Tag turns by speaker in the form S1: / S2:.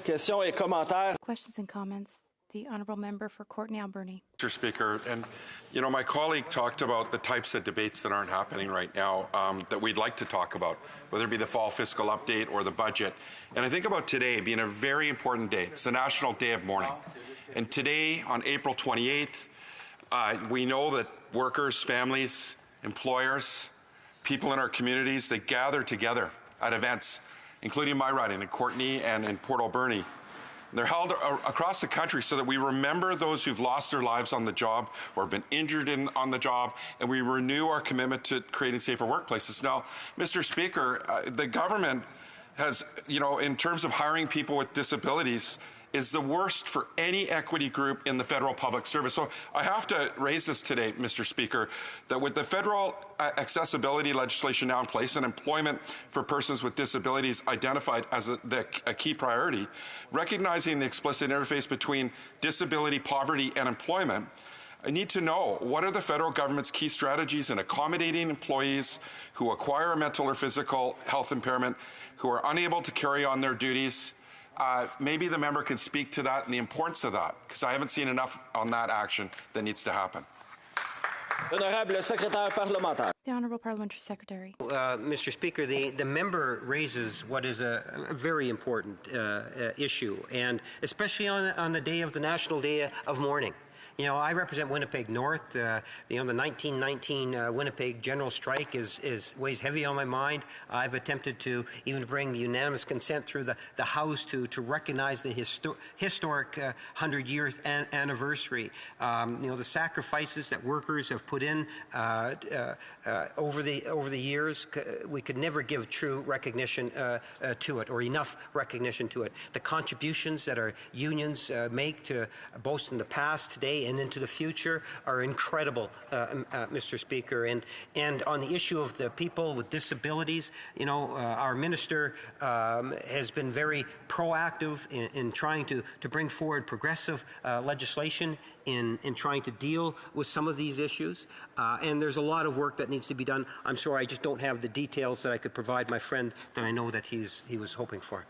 S1: Questions et commentaires.
S2: Questions and comments. The Honourable Member for Courtenay-Alberni.
S3: Mr. Speaker, and my colleague talked about the types of debates that aren't happening right now that we'd like to talk about, whether it be the fall fiscal update or the budget. And I think about today being a very important day. It's the National Day of Mourning. And today, on April 28th, we know that workers, families, employers, people in our communities, they gather together at events, including my riding in Courtenay and in Port-Alberni. They're held across the country so that we remember those who've lost their lives on the job or been injured on the job, and we renew our commitment to creating safer workplaces. Now, Mr. Speaker, the government has, in terms of hiring people with disabilities, is the worst for any equity group in the federal public service. So I have to raise this today, Mr. Speaker, that with the federal accessibility legislation now in place and employment for persons with disabilities identified as a key priority, recognizing the explicit interface between disability, poverty, and employment, I need to know, what are the federal government's key strategies in accommodating employees who acquire a mental or physical health impairment, who are unable to carry on their duties? Maybe the member can speak to that and the importance of that, because I haven't seen enough on that action that needs to happen.
S1: Honorable Secrétaire parlementaire.
S2: The Honourable Parliamentary Secretary.
S4: Mr. Speaker, the member raises what is a very important issue, and especially on the day of the National Day of Mourning. I represent Winnipeg North. The 1919 Winnipeg general strike weighs heavy on my mind. I've attempted to even bring unanimous consent through the House to recognize the historic 100-year anniversary. The sacrifices that workers have put in over the years, we could never give true recognition to it, or enough recognition to it. The contributions that our unions make to both in the past, today, and into the future are incredible, Mr. Speaker. And on the issue of the people with disabilities, our minister has been very proactive in trying to bring forward progressive legislation in trying to deal with some of these issues. And there's a lot of work that needs to be done. I'm sorry, I just don't have the details that I could provide my friend that I know that he was hoping for.